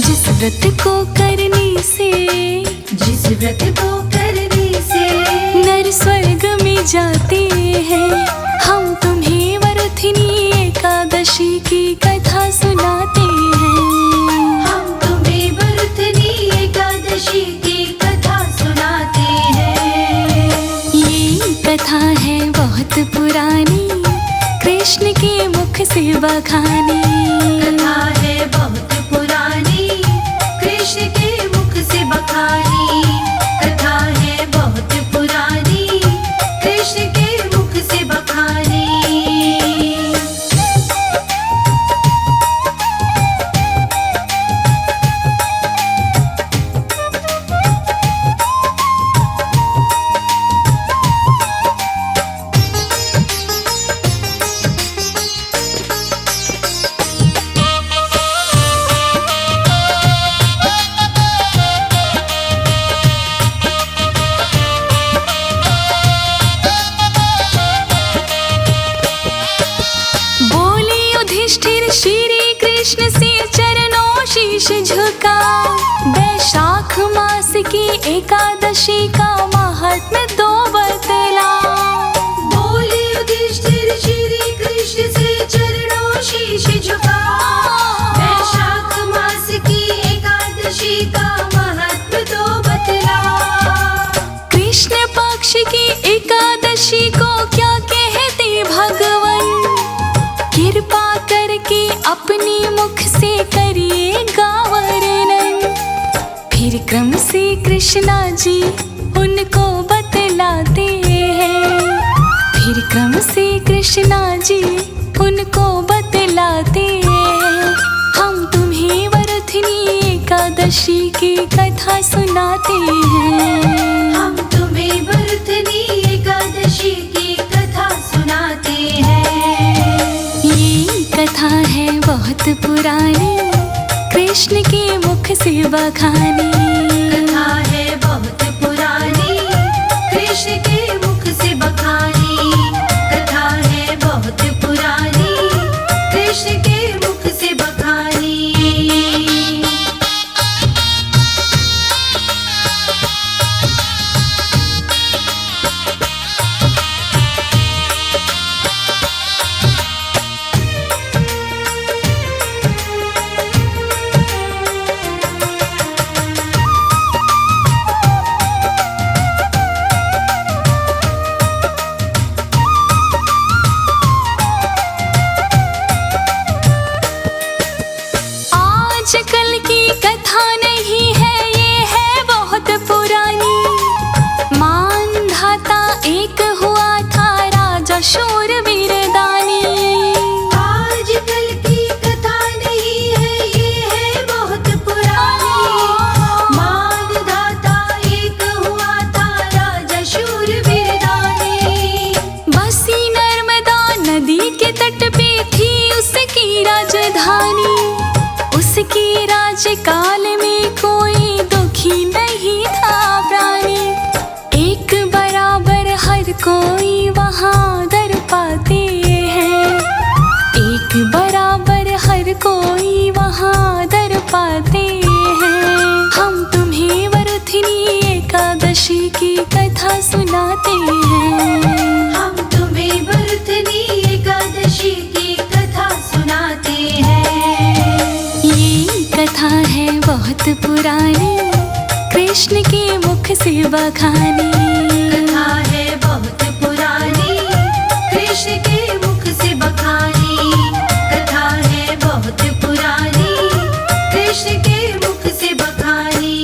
जिस व्रत को करने से, जिस व्रत को करने से नर स्वर्ग में जाते हैं। हम तुम्हें वरुथिनी एकादशी की कथा सुनाते हैं। हम तुम्हें वरुथिनी एकादशी की कथा सुनाते हैं। ये कथा है बहुत पुरानी, कृष्ण के मुख से बखानी। कथा है बहुत पुरानी, कृष्ण के मुख से बखानी। कथा है बहुत पुरानी, कृष्ण के मुख से बखानी। श्री कृष्ण से चरणों शीश झुका। वैशाख मास की एकादशी का महात्म्य दो बतला। बोले युधिष्ठिर श्री कृष्ण से चरणों शीश झुका। वैशाख मास की एकादशी का महत्व दो बतला। कृष्ण पक्ष की एकादशी को क्या कहते भगवान, कृपा करके अपने मुख से करिएगा वर्णन। फिर क्रम से कृष्णा जी उनको बतलाते हैं। फिर क्रम से कृष्णा जी उनको बतलाते हैं। हम तुम्हें वरुथिनी एकादशी की कथा सुनाते हैं। हम तुम्हें वरुथिनी एकादशी की कथा सुनाते हैं। कथा है बहुत पुरानी, कृष्ण के मुख से बखानी। कथा है बहुत पुरानी, कृष्ण के मुख से बखानी। कथा है बहुत पुरानी, कृष्ण के मुख से बखानी। आजकल की कथा नहीं है, ये है बहुत पुरानी। मानधाता एक हुआ था राजा शूरवीर दानी। आजकल की कथा नहीं है, ये है बहुत पुरानी। मानधाता एक हुआ था राजा शूरवीर दानी। बसी नर्मदा नदी के तट पे थी उसकी राजधानी। उसके राजकाल में कोई दुखी नहीं था प्राणी। एक बराबर हर कोई वहाँ दर पाते हैं। एक बराबर हर कोई वहाँ दर पाते हैं। हम तुम्हें वरुथिनी एकादशी की कथा सुनाते हैं। हम तुम्हें वरुथिनी एकादशी की कथा सुनाते हैं। कथा है बहुत पुरानी, कृष्ण के मुख से बखानी। कथा है बहुत पुरानी, कृष्ण के मुख से बखानी। कथा है बहुत पुरानी, कृष्ण के मुख से बखानी।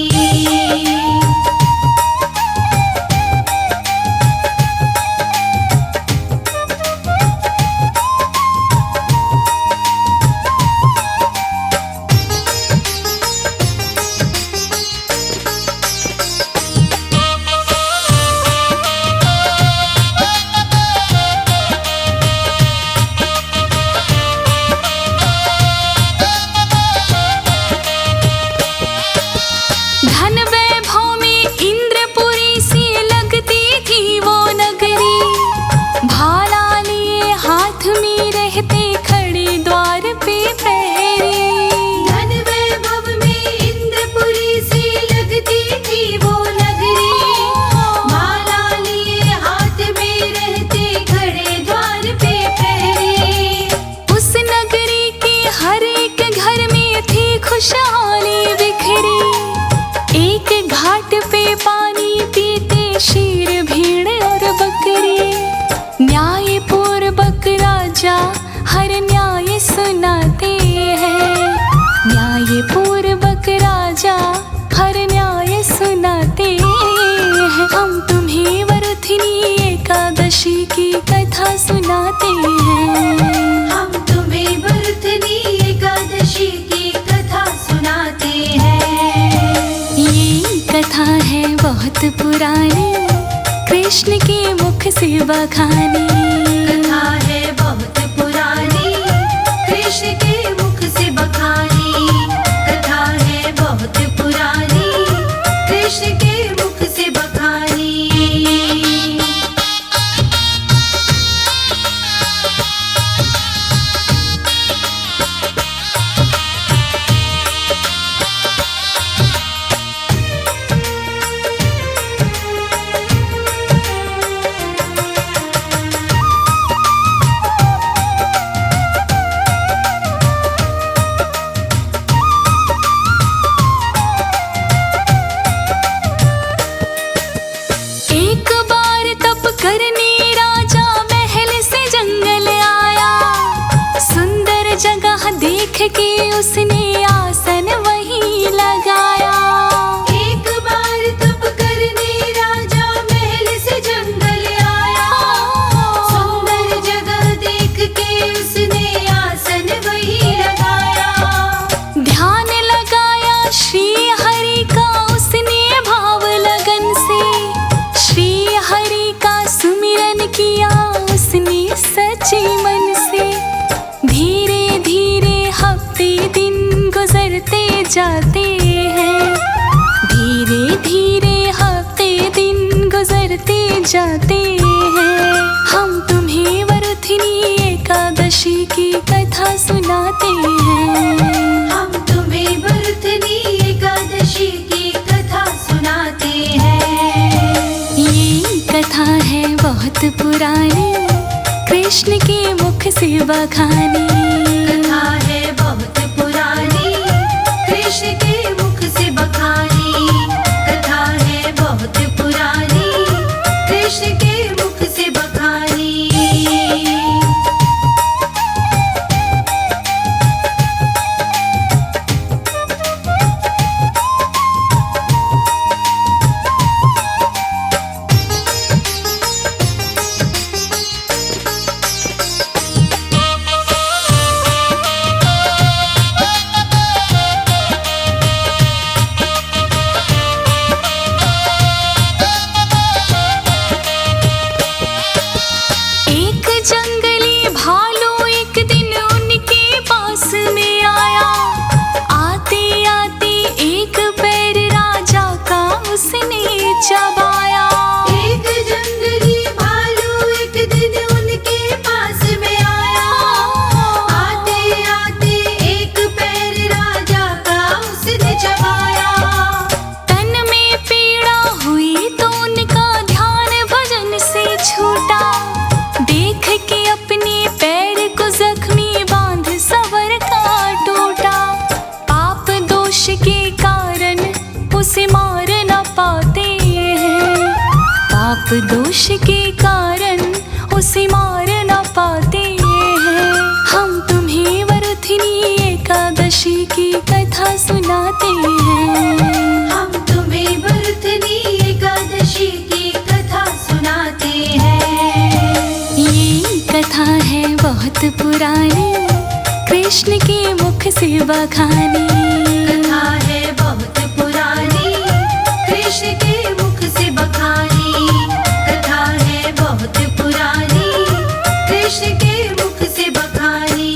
पुरानी, कृष्ण के मुख से बखानी। कथा है बहुत पुरानी, कृष्ण के मुख से बखानी। कथा है बहुत पुरानी, कृष्ण के मुख से बखानी। एक बार तप करने राजा महल से जंगल आया। सुंदर जगह देख के उसने आसन वहीं लगाया। एक बार तप करने राजा महल से जंगल आया। सुंदर जगह देख के उसने आसन वहीं लगाया। ध्यान लगाया श्री हरि का उसने भाव लगन से। श्री हरि का सुमिरन किया उसने सच्चे मन से। धीरे धीरे हफ्ते दिन गुजरते जाते हैं। धीरे धीरे हफ्ते दिन गुजरते जाते हैं। हम तुम्हें वरुथिनी एकादशी की कथा सुनाते हैं। हम तुम्हें वरुथिनी एकादशी की कथा सुनाते हैं। ये कथा है बहुत पुरानी, कृष्ण के मुख से बखानी। कथा है बहुत पुरानी, कृष्ण के मुख से बखानी। कथा है बहुत पुरानी, कृष्ण के मुख से बखानी। एक जंगली भालू एक दिन उनके पास में आया। आते आते एक पैर राजा का उसने चबाया। एक जंगली भालू एक दिन उनके पास में आया। आते आते एक पैर राजा का उसने चबाया। तन में पीड़ा हुई तो उनका ध्यान भजन से छूटा। देख के अपने पैर को जख्मी बांध सवर का टूटा। पाप दोष के कारण उसे मार न पाते हैं। पाप दोष के कारण उसे मार न पाते हैं। हम तुम्हें वरुथिनी एकादशी की कथा सुनाते हैं। हम तुम्हें वरुथिनी एकादशी की कथा सुनाते हैं। ये कथा है बहुत पुरानी, कृष्ण के मुख से बखानी। कथा है बहुत पुरानी, कृष्ण के मुख से बखानी। कथा है बहुत पुरानी, कृष्ण के मुख से बखानी।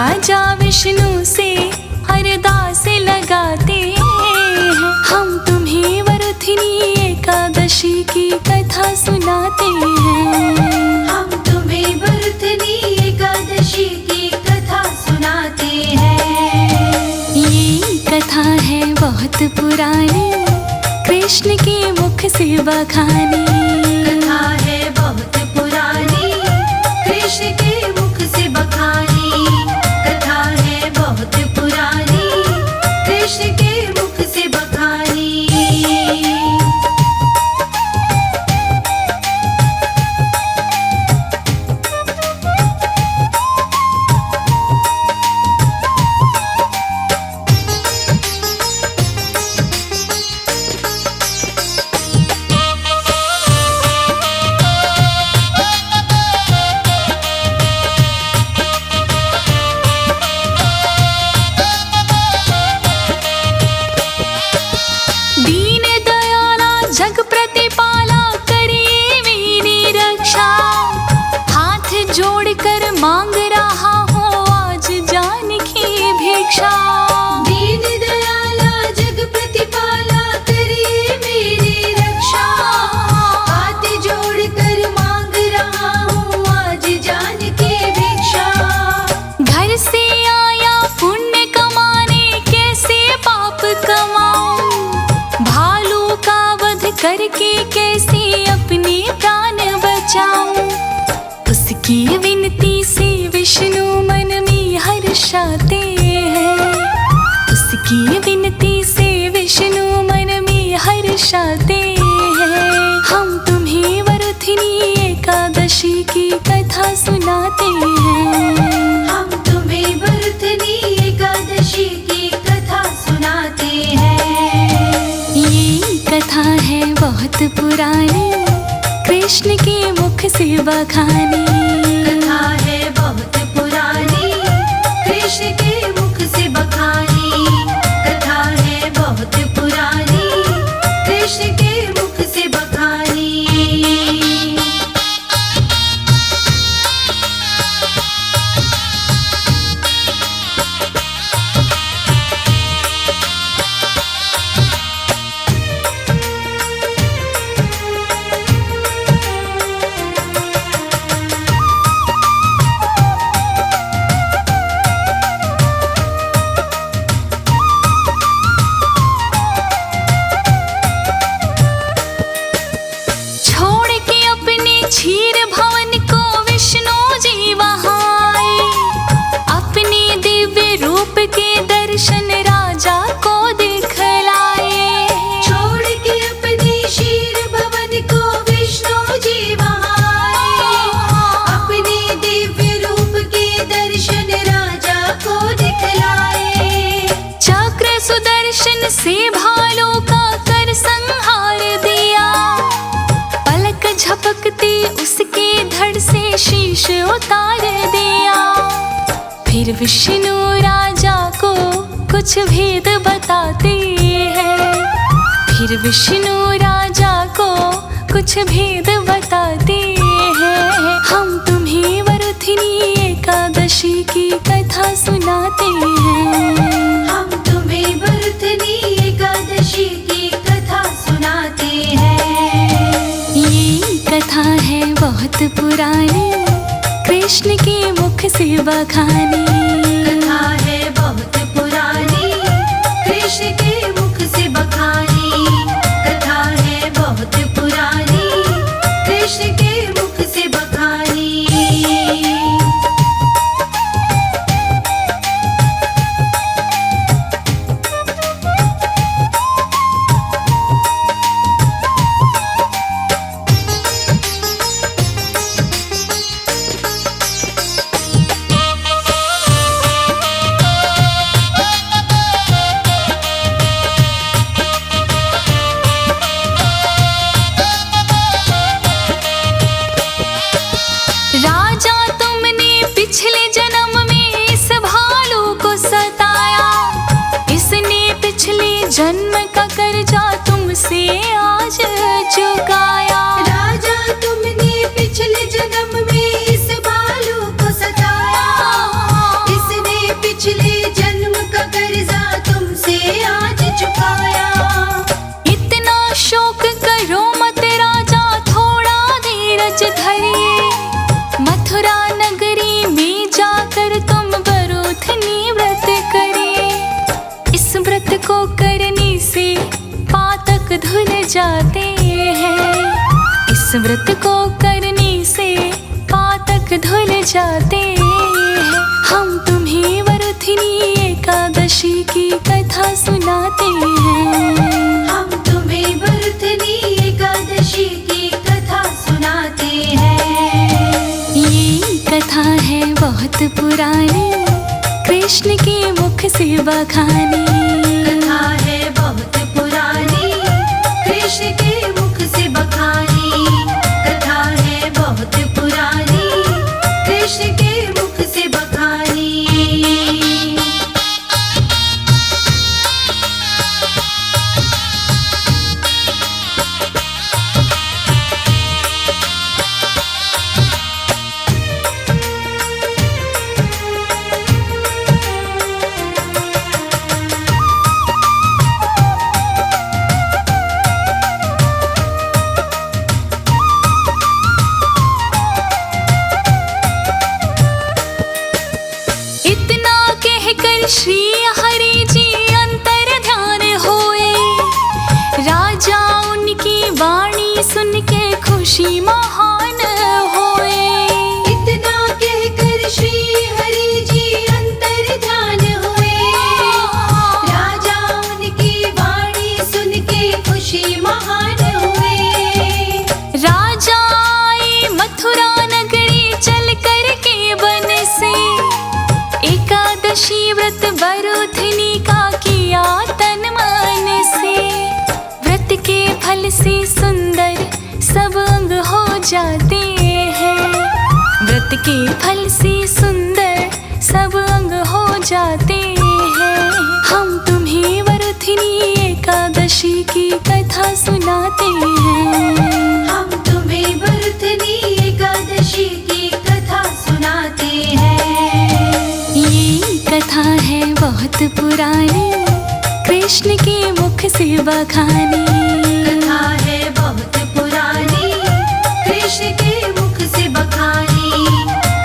राजा विष्णु से अरदास लगाते हैं, हम तुम्हें वरुथिनी एकादशी की कथा सुनाते हैं। हम तुम्हें वरुथिनी एकादशी की कथा सुनाते हैं। ये कथा है बहुत पुरानी, कृष्ण के मुख से बखानी। कथा है बहुत पुरानी, कृष्ण के मुख से बखानी। कथा है बहुत पुरानी, कृष्ण के मुख से बखानी। दीन दयाला जग प्रतिपाला करे मेरी रक्षा, हाथ जोड़कर मांग रहा हूँ आज जान की भिक्षा। दीन दयाला जग प्रतिपाला करे मेरी रक्षा, हाथ जोड़कर मांग रहा हूँ आज जान की भिक्षा। घर से आया पुण्य कमाने, कैसे पाप कमाऊं, भालू का वध करके कैसे अपने प्राण बचाऊं। उसकी विनती से विष्णु मन में हर्षाते हैं, उसकी विनती से विष्णु मन में हर्षाते हैं। हम तुम्हें वरुथिनी एकादशी की कथा सुनाते हैं। हम तुम्हें वरुथिनी एकादशी की कथा सुनाते हैं। ये कथा है बहुत पुरानी, कृष्ण के मुख से बखानी। कथा है बहुत पुरानी, कृष्ण के मुख से बखानी। कथा है बहुत पुरानी, कृष्ण के मुख से बखानी। छोड़ के अपने क्षीर भवन को विष्णु जी वहाँ आए, अपने दिव्य रूप के दर्शन राजा को दिखलाए। छोड़ के अपने शीर भवन को विष्णु जी वहाँ आए, अपने दिव्य रूप के दर्शन राजा को दिखलाए। चक्र सुदर्शन से भालू का कर संहार दिया, पलक झपकते उसके धड़ से शीश उतार दिया। फिर विष्णु राजा को कुछ भेद बताते हैं, फिर विष्णु राजा को कुछ भेद बताते हैं। हम तुम्हें वरुथिनी एकादशी की कथा सुनाते हैं। हम तुम्हें वरुथिनी एकादशी की कथा सुनाते हैं। ये कथा है बहुत पुरानी, कृष्ण के मुख से बखानी। कथा है बहुत पुरानी, कृष्ण के मुख से बखानी। कथा है बहुत पुरानी, कृष्ण के मुख से बखानी। जन्म का कर्जा तुमसे आज चुकाया। राजा तुमने पिछले जन्म में इस भालू को सताया, इसने जाते हैं। इस व्रत को करने से पातक धुल जाते हैं। हम तुम्हें वरुथिनी एकादशी की कथा सुनाते हैं। हम तुम्हें वरुथिनी एकादशी की कथा सुनाते हैं। ये कथा है बहुत पुरानी, कृष्ण के मुख से बखानी। कथा है बहुत पुरानी, कृष्ण के मुख से बखानी। कथा है बहुत पुरानी, कृष्ण के मुख से बखानी। श्री हरि जी अंतर ध्यान होए, राजा उनकी वाणी सुन के खुशी महान होए। इतना कहकर श्री हरि जी अंतर ध्यान हुए, राजा उनकी वाणी सुन के खुशी महान हुए। राजा आए मथुरा नगरी चल कर के वन से, एकादशी व्रत वरुथिनी का किया तन मन से। व्रत के फल से सुंदर सब अंग हो जाते हैं। व्रत के फल से सुंदर सब अंग हो जाते हैं। हम तुम्हें वरुथिनी एकादशी की कथा सुनाते हैं। हम तुम्हें वरुथिनी एकादशी की कथा सुनाते हैं। कथा है बहुत पुरानी, कृष्ण के मुख से बखानी। कथा है बहुत पुरानी, कृष्ण के मुख से बखानी।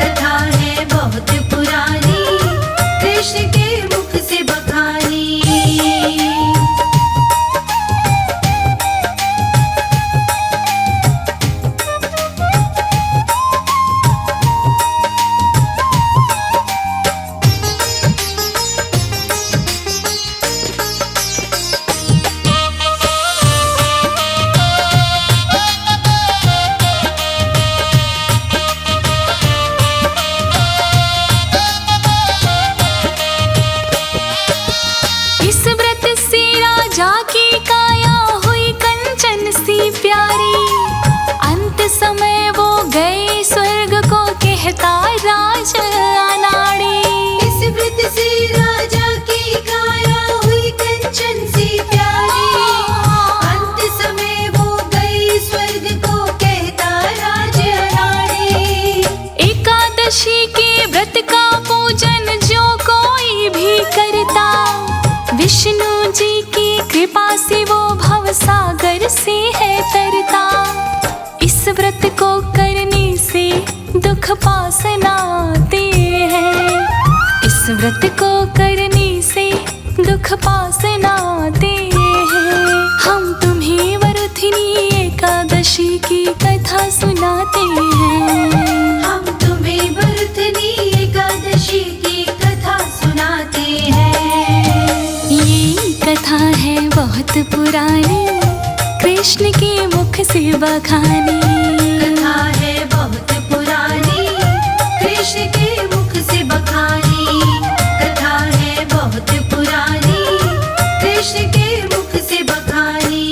कथा है बहुत पुरानी, कृष्ण के मुख से बखानी। जाकी काया हुई कंचन सी प्यारी, अंत समय वो गए स्वर्ग को कहता राज अनाड़ी। इस व्रत से राजा की काया हुई कंचन सी प्यारी, अंत समय वो गई स्वर्ग को कहता राज अनाड़ी। एकादशी के व्रत का पूजन जो कोई भी करता, विष्णु जी की कृपा से वो भव सागर से है तरता। इस व्रत को करने से दुख पास न आते हैं। इस व्रत को करने से दुख पास न आते हैं। हम तुम्हें वरुथिनी एकादशी की कथा सुनाते हैं। हम तुम्हें वरुथिनी एकादशी की कथा सुनाते हैं। कथा है बहुत पुरानी, कृष्ण के मुख से बखानी। कथा है बहुत पुरानी, कृष्ण के मुख से बखानी। कथा है बहुत पुरानी, कृष्ण के मुख से बखानी।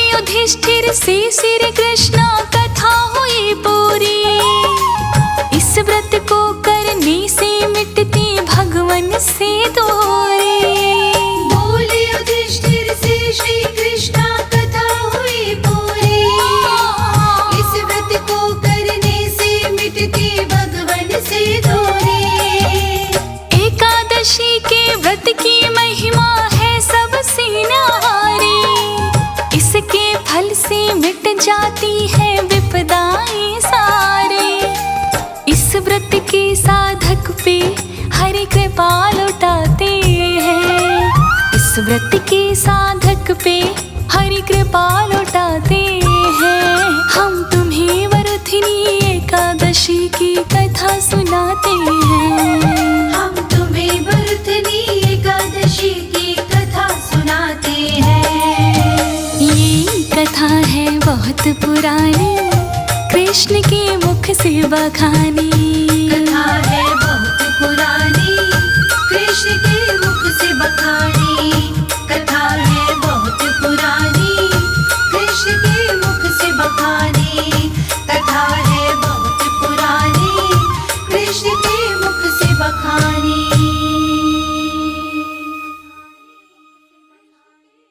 युधिष्ठिर से श्री कृष्ण कथा हुई पूरी। इस व्रत को करने से मिटती भगवन से दूरी। बोले युधिष्ठिर से श्री कृष्ण कथा हुई मिट जाती है विपदाएं सारे। इस व्रत के साधक पे हरि कृपा लौटाते हैं। इस व्रत के साधक पे हरि कृपा लौटाते हैं। हम तुम्हें वरुथिनी एकादशी की कथा सुनाते हैं। हम तुम्हें वरुथिनी एकादशी की कथा सुनाते हैं। ये कथा है बहुत पुरानी, कृष्ण के मुख से बखानी। कथा है बहुत पुरानी, कृष्ण के